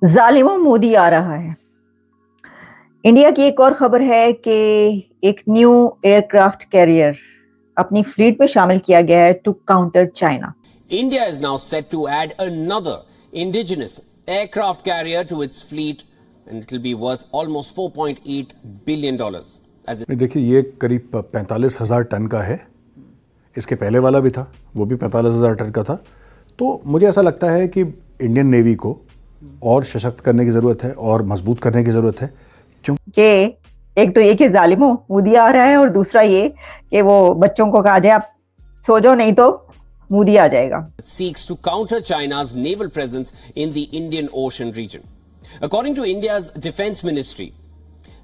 जालिमों मोदी आ रहा है। इंडिया की एक और खबर है कि एक न्यू एयरक्राफ्ट कैरियर अपनी फ्लीट में शामिल किया गया है to counter China. India is now set to add another indigenous aircraft carrier to its fleet, and it will be worth almost $4.8 billion. देखिए, ये करीब 45,000 टन का है। इसके पहले वाला भी था, वो भी 45,000 टन का था। तो मुझे ऐसा लगता है कि इंडियन नेवी को और सशक्त करने की ज़रूरत है और मजबूत करने की ज़रूरत है, कि एक तो ये कि जालिमों मोदी आ रहा है, और दूसरा ये कि वो बच्चों को कहा जाए आप सो जाओ, नहीं तो मोदी आ जाएगा। It seeks to counter China's naval presence in the Indian Ocean region. According to India's Defense Ministry,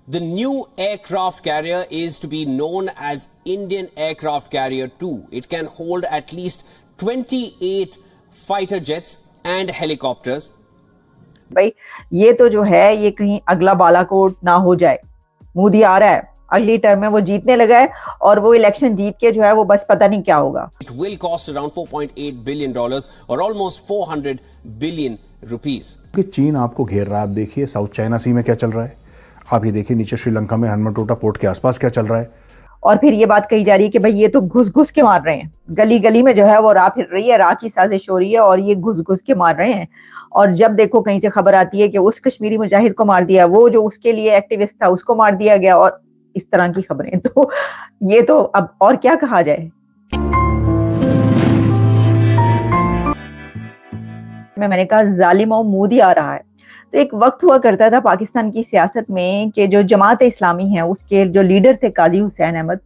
the new aircraft carrier is to be known as Indian Aircraft Carrier 2. It can hold at least 28 fighter jets and helicopters. भाई ये तो जो है ये कहीं अगला बालाकोट ना हो जाए। मोदी आ रहा है, अगली टर्म में वो जीतने लगा है, और वो इलेक्शन जीत के जो है वो बस पता नहीं क्या होगा। It will cost around $4.8 billion or almost 400 billion rupees. कि चीन आपको घेर रहा है। आप देखिए साउथ चाइना सी में क्या चल रहा है, आप ये देखिए नीचे श्रीलंका में हनुमानटोटा पोर्ट के आसपास क्या चल रहा है। और फिर ये बात कही जा रही है कि भाई ये तो घुस घुस के मार रहे हैं, गली गली में जो है वो राह फिर रही है, राह की साजिश हो रही है, और ये घुस घुस के मार रहे हैं। और जब देखो कहीं से खबर आती है कि उस कश्मीरी मुजाहिद को मार दिया, वो जो उसके लिए एक्टिविस्ट था उसको मार दिया गया, और इस तरह की खबरें। तो ये तो अब और क्या कहा जाए। मैंने कहा जालिमों मोदी आ रहा है। तो एक वक्त हुआ करता था पाकिस्तान की सियासत में कि जो जमात इस्लामी है उसके जो लीडर थे काजी हुसैन अहमद,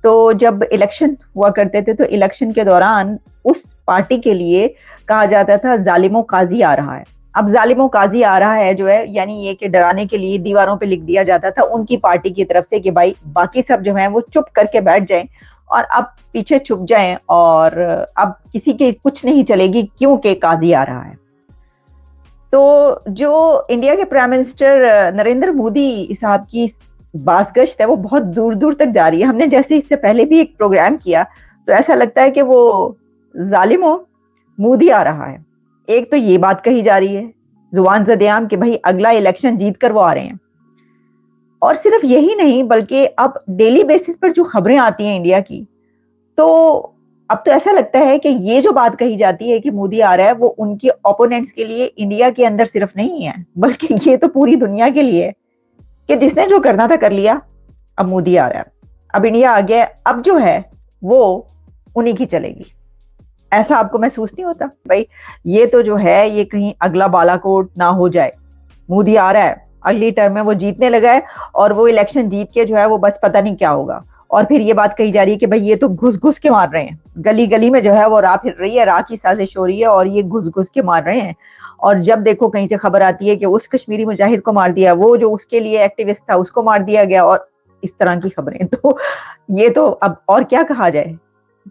तो जब इलेक्शन हुआ करते थे तो इलेक्शन के दौरान उस पार्टी के लिए कहा जाता था जालिमों काजी आ रहा है। अब जालिमों काजी आ रहा है जो है, यानी ये कि डराने के लिए दीवारों पे लिख दिया जाता था उनकी पार्टी की तरफ से कि भाई बाकी सब जो है वो चुप करके बैठ जाएं और अब पीछे छुप जाएं, और अब किसी के कुछ नहीं चलेगी क्योंकि काजी आ रहा है। तो जो इंडिया के प्राइम मिनिस्टर नरेंद्र मोदी साहब की बासगश्त है वो बहुत दूर दूर तक जा रही है। हमने जैसे इससे पहले भी एक प्रोग्राम किया तो ऐसा लगता है कि वो जालिमों मोदी आ रहा है। एक तो ये बात कही जा रही है जुबान ज़द-ए-आम कि भाई अगला इलेक्शन जीत कर वो आ रहे हैं, और सिर्फ यही नहीं बल्कि अब डेली बेसिस पर जो खबरें आती हैं इंडिया की, तो अब तो ऐसा लगता है कि ये जो बात कही जाती है कि मोदी आ रहा है वो उनके ओपोनेंट्स के लिए इंडिया के अंदर सिर्फ नहीं है, बल्कि ये तो पूरी दुनिया के लिए है कि जिसने जो करना था कर लिया, अब मोदी आ रहा है, अब इंडिया आ गया, अब जो है वो उन्हीं की चलेगी। ऐसा आपको महसूस नहीं होता? भाई ये तो जो है ये कहीं अगला बालाकोट ना हो जाए। मोदी आ रहा है, अगली टर्म में वो जीतने लगा है, और वो इलेक्शन जीत के जो है वो बस पता नहीं क्या होगा। और फिर ये बात कही जा रही है कि भाई ये तो घुस घुस के मार रहे हैं, गली गली में जो है वो राह फिर रही है, राह की साजिश हो रही है, और ये घुस घुस के मार रहे हैं। और जब देखो कहीं से खबर आती है कि उस कश्मीरी मुजाहिद को मार दिया, वो जो उसके लिए एक्टिविस्ट था उसको मार दिया गया, और इस तरह की खबरें। तो ये तो अब और क्या कहा जाए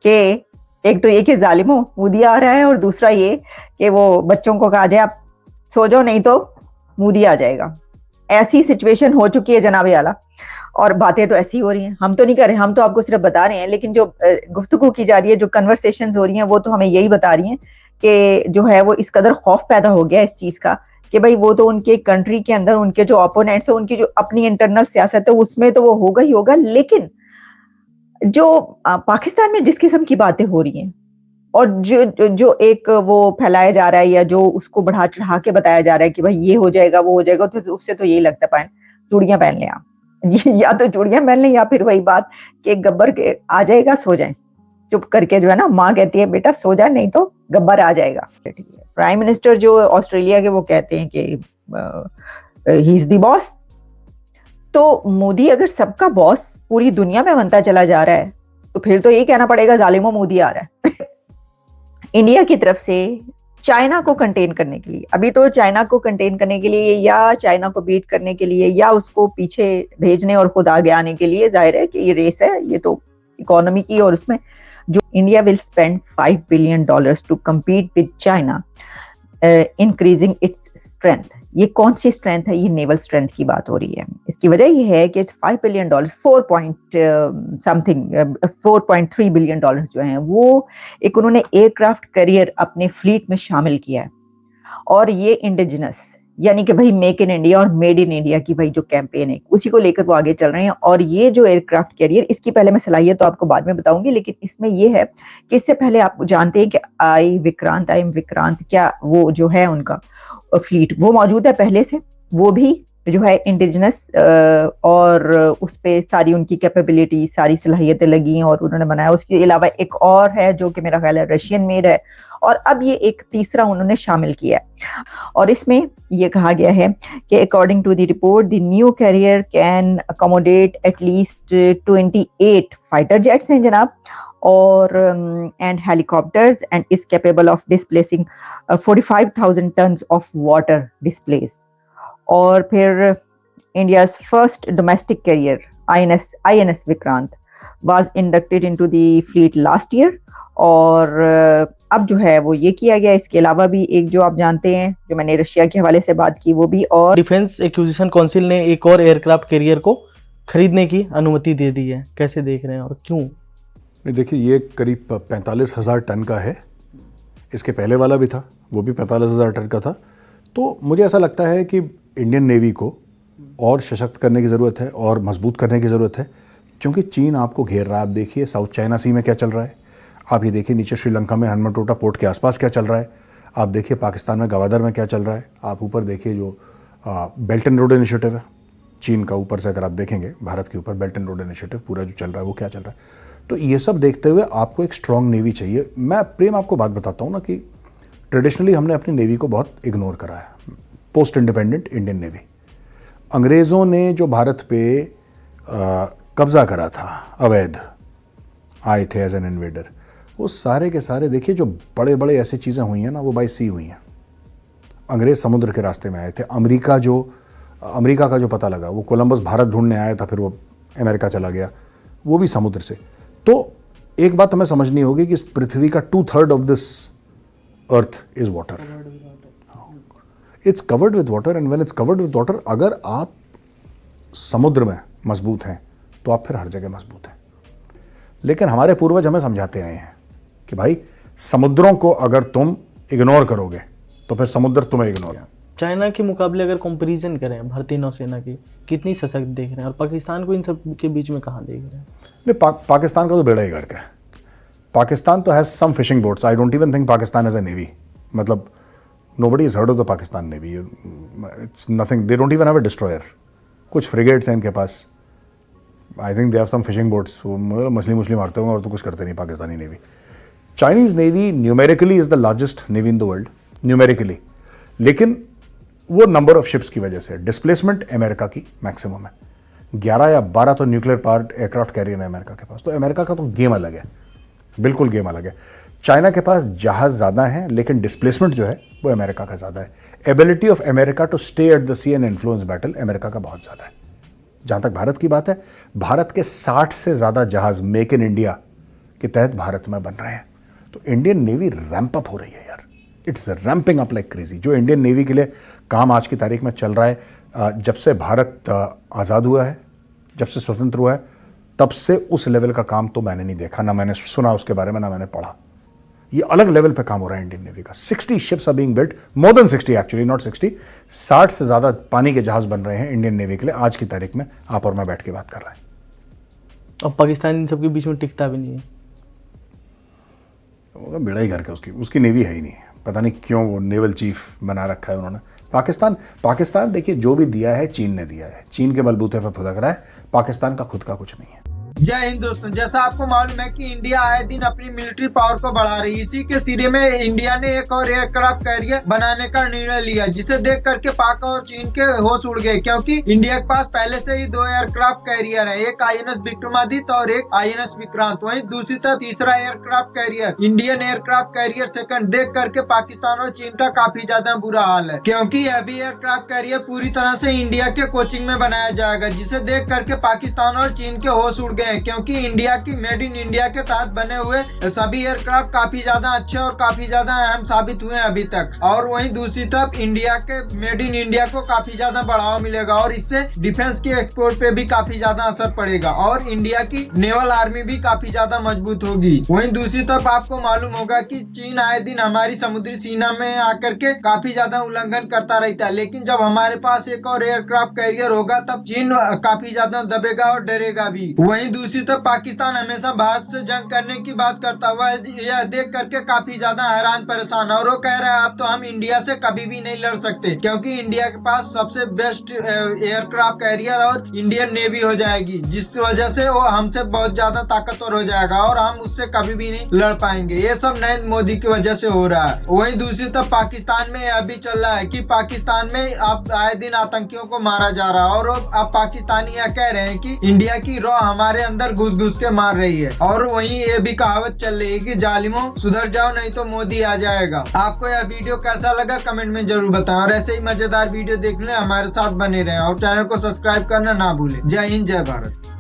कि एक तो ये कि जालिमों मोदी आ रहा है, और दूसरा ये कि वो बच्चों को कहा जाए आप सो जाओ, नहीं तो मोदी आ जाएगा। ऐसी सिचुएशन हो चुकी है जनाबे आला, और बातें तो ऐसी हो रही हैं। हम तो नहीं कर रहे, हम तो आपको सिर्फ बता रहे हैं, लेकिन जो गुफ्तगू की जा रही है, जो कन्वर्सेशंस हो रही हैं, वो तो हमें यही बता रही हैं कि जो है वो इस कदर खौफ पैदा हो गया इस चीज का कि भाई वो तो उनके कंट्री के अंदर उनके जो ओपोनेंट्स है, उनकी जो अपनी इंटरनल सियासत है उसमें तो वो होगा ही होगा, लेकिन जो पाकिस्तान में जिस किस्म की बातें हो रही हैं, और जो एक वो फैलाया जा रहा है या जो उसको बढ़ा चढ़ा के बताया जा रहा है कि भाई ये हो जाएगा वो हो जाएगा, तो उससे तो यही लगता है चूड़ियां पहन लें आप। या तो चूड़ियां पहन लें, या फिर वही बात कि गब्बर के आ जाएगा, सो जाएं चुप करके, जो है ना, माँ कहती है बेटा सो जा, नहीं तो गब्बर आ जाएगा। प्राइम मिनिस्टर जो ऑस्ट्रेलिया के वो कहते हैं कि ही इज द बॉस। तो मोदी अगर सबका बॉस पूरी दुनिया में बनता चला जा रहा है तो फिर तो यही कहना पड़ेगा जालिमों मोदी आ रहा है। इंडिया की तरफ से चाइना को कंटेन करने के लिए, अभी तो चाइना को कंटेन करने के लिए या चाइना को बीट करने के लिए या उसको पीछे भेजने और खुद आगे आने के लिए, जाहिर है कि ये रेस है, ये तो इकोनॉमी की, और उसमें जो India will spend $5 billion to compete with China increasing its strength. ये कौन सी स्ट्रेंथ है? ये नेवल स्ट्रेंथ की बात हो रही है। इसकी वजह ये है कि $5 billion 4.3 बिलियन डॉलर जो हैं वो एक उन्होंने एयरक्राफ्ट कैरियर अपने फ्लीट में शामिल किया है, और ये इंडिजिनस यानी कि भाई मेक इन इंडिया और मेड इन इंडिया की भाई जो कैंपेन है उसी को लेकर वो आगे चल रहे हैं। और ये जो एयरक्राफ्ट कैरियर, इसकी पहले मैं सलाहियत तो आपको बाद में बताऊंगी, लेकिन इसमें ये है कि इससे पहले आप जानते हैं कि आई विक्रांत क्या वो जो है उनका फ्लीट वो मौजूद है पहले से, वो भी जो है इंडिजिनस, और उस पे सारी उनकी कैपेबिलिटी सारी सलाहियतें लगी और उन्होंने बनाया। उसके अलावा एक और है जो कि मेरा ख्याल है रशियन मेड है, और अब ये एक तीसरा उन्होंने शामिल किया है। और इसमें ये कहा गया है कि according to the report the new carrier can accommodate at least 28 fighter jets हैं जनाब, और and helicopters, and is capable of displacing 45,000 tons of water displace. और फिर India's first domestic carrier INS Vikrant was inducted into the fleet last year, और अब जो है वो ये किया गया। इसके अलावा भी एक जो आप जानते हैं, जो मैंने रशिया के हवाले से बात की, वो भी। और डिफेंस एक्विजिशन काउंसिल ने एक और एयरक्राफ्ट कैरियर को खरीदने की अनुमति दे दी है, कैसे देख रहे हैं और क्यों? नहीं, देखिए ये करीब 45,000 टन का है। इसके पहले वाला भी था, वो भी 45,000 टन का था। तो मुझे ऐसा लगता है कि इंडियन नेवी को और सशक्त करने की ज़रूरत है और मजबूत करने की ज़रूरत है, क्योंकि चीन आपको घेर रहा है। आप देखिए साउथ चाइना सी में क्या चल रहा है, आप ये देखिए नीचे श्रीलंका में हनुमानटोटा पोर्ट के आसपास क्या चल रहा है, आप देखिए पाकिस्तान में गवादर में क्या चल रहा है, आप ऊपर देखिए जो बेल्ट एंड रोड इनिशिएटिव है चीन का, ऊपर से अगर आप देखेंगे भारत के ऊपर बेल्ट एंड रोड इनिशिएटिव पूरा जो चल रहा है वो क्या चल रहा है। तो ये सब देखते हुए आपको एक स्ट्रॉन्ग नेवी चाहिए। मैं प्रेम आपको बात बताता हूँ ना कि ट्रेडिशनली हमने अपनी नेवी को बहुत इग्नोर करा है। पोस्ट इंडिपेंडेंट इंडियन नेवी, अंग्रेज़ों ने जो भारत पे कब्ज़ा करा था, अवैध आए थे एज एन इन्वेडर, वो सारे के सारे देखिए जो बड़े बड़े ऐसी चीज़ें हुई हैं ना, वो बाय सी हुई हैं। अंग्रेज़ समुद्र के रास्ते में आए थे। अमेरिका का जो पता लगा, वो कोलंबस भारत ढूंढने आया था, फिर वो अमेरिका चला गया, वो भी समुद्र से। तो एक बात हमें समझनी होगी कि इस पृथ्वी का 2/3 of this earth is water. It's covered with water, and when it's covered with water, अगर आप समुद्र में मजबूत हैं तो आप फिर हर जगह मजबूत हैं। लेकिन हमारे पूर्वज हमें समझाते आए हैं कि भाई समुद्रों को अगर तुम इग्नोर करोगे तो फिर समुद्र तुम्हें इग्नोर। चाइना के मुकाबले अगर कंपैरिजन करें भारतीय नौसेना की, कितनी सशक्त देख रहे हैं, और पाकिस्तान को इन सब के बीच में कहाँ देख रहे हैं? नहीं, पाकिस्तान का तो बेड़ा ही गर्क है। पाकिस्तान तो has some fishing boats. I don't even think Pakistan as a navy, मतलब nobody is heard of the Pakistan navy. It's nothing, they don't even have a destroyer. कुछ फ्रिगेट्स हैं इनके पास, I think they have some fishing boats, वो मछली मारते होंगे और तो कुछ करते नहीं Pakistani navy. Chinese navy numerically is the largest navy in the world, numerically, लेकिन वो नंबर ऑफ शिप्स की वजह से डिस्प्लेसमेंट अमेरिका की मैक्सिमम है। 11 या 12 तो न्यूक्लियर पावर्ड एयरक्राफ्ट कैरियर है अमेरिका के पास। तो अमेरिका का तो गेम अलग है, बिल्कुल गेम अलग है। चाइना के पास जहाज ज़्यादा हैं, लेकिन डिस्प्लेसमेंट जो है वो अमेरिका का ज़्यादा है। Ability of America to stay at the sea and influence battle America का बहुत ज़्यादा है। जहाँ तक भारत की बात है, भारत के 60 से ज़्यादा जहाज मेक इन इंडिया के तहत भारत में बन रहे हैं। तो इंडियन नेवी रैंप अप हो रही है यार, it's ramping up like crazy. जो इंडियन नेवी के लिए काम आज की तारीख में चल रहा है, जब से भारत आज़ाद हुआ है, जब से स्वतंत्र हुआ है, तब से उस लेवल का काम तो मैंने नहीं देखा, ना मैंने सुना उसके बारे में, ना मैंने पढ़ा। ये अलग लेवल पे काम हो रहा है इंडियन नेवी का। 60 ships are being built, more than 60 actually, not 60, 60 से ज़्यादा पानी के जहाज बन रहे हैं इंडियन नेवी के लिए आज की तारीख में। आप और मैं बैठ के बात कर रहे हैं। अब पाकिस्तान इन सबके बीच में टिकता भी नहीं है, वो बेड़ा ही करके उसकी नेवी है ही नहीं। पता नहीं क्यों वो नेवल चीफ बना रखा है उन्होंने। पाकिस्तान देखिए जो भी दिया है चीन ने दिया है, चीन के बलबूते पर फुदक रहा है, पाकिस्तान का खुद का कुछ नहीं है। जय हिंद दोस्तों, जैसा आपको मालूम है कि इंडिया आए दिन अपनी मिलिट्री पावर को बढ़ा रही है। इसी के सिरे में इंडिया ने एक और एयरक्राफ्ट कैरियर बनाने का निर्णय लिया, जिसे देख करके पाक और चीन के होश उड़ गए, क्योंकि इंडिया के पास पहले से ही 2 एयरक्राफ्ट कैरियर है, एक INS विक्रमादित्य और एक INS विक्रांत। वहीं दूसरी तरफ तीसरा aircraft carrier Indian aircraft carrier second देख करके पाकिस्तान और चीन का काफी ज्यादा बुरा हाल है, क्योंकि यह भी एयरक्राफ्ट कैरियर पूरी तरह से इंडिया के कोचिंग में बनाया जाएगा, जिसे देख करके पाकिस्तान और चीन के होश उड़ गए हैं, क्योंकि इंडिया की मेड इन इंडिया के तहत बने हुए सभी एयरक्राफ्ट काफी ज्यादा अच्छे और काफी ज्यादा अहम साबित हुए अभी तक। और वहीं दूसरी तरफ इंडिया के मेड इन इंडिया को काफी ज्यादा बढ़ावा मिलेगा और इससे डिफेंस की एक्सपोर्ट पे भी काफी ज्यादा असर पड़ेगा और इंडिया की नेवल आर्मी भी काफी ज्यादा मजबूत होगी। वहीं दूसरी तरफ आपको मालूम होगा कि चीन आए दिन हमारी समुद्री सीमा में आकर के काफी ज्यादा उल्लंघन करता रहता है, लेकिन जब हमारे पास एक और एयरक्राफ्ट कैरियर होगा तब चीन काफी ज्यादा दबेगा और डरेगा भी। वहीं दूसरी तरफ पाकिस्तान हमेशा भारत से जंग करने की बात करता हुआ यह देख करके काफी ज्यादा हैरान परेशान और वो कह रहा है अब तो हम इंडिया से कभी भी नहीं लड़ सकते, क्योंकि इंडिया के पास सबसे बेस्ट एयरक्राफ्ट कैरियर और इंडियन नेवी हो जाएगी, जिस वजह से वो हमसे बहुत ज्यादा ताकतवर हो जाएगा और हम उससे कभी भी नहीं लड़ पाएंगे। ये सब नरेंद्र मोदी की वजह से हो रहा है। वहीं दूसरी तरफ पाकिस्तान में यह भी चल रहा है कि पाकिस्तान में अब आए दिन आतंकियों को मारा जा रहा है और अब पाकिस्तानी यह कह रहे हैं कि इंडिया की रॉ हमारे अंदर घुस घुस के मार रही है। और वहीं ये भी कहावत चल रही है कि जालिमों सुधर जाओ नहीं तो मोदी आ जाएगा। आपको यह वीडियो कैसा लगा कमेंट में जरूर बताएं और ऐसे ही मजेदार वीडियो देखने हमारे साथ बने रहें और चैनल को सब्सक्राइब करना ना भूलें। जय हिंद, जय भारत।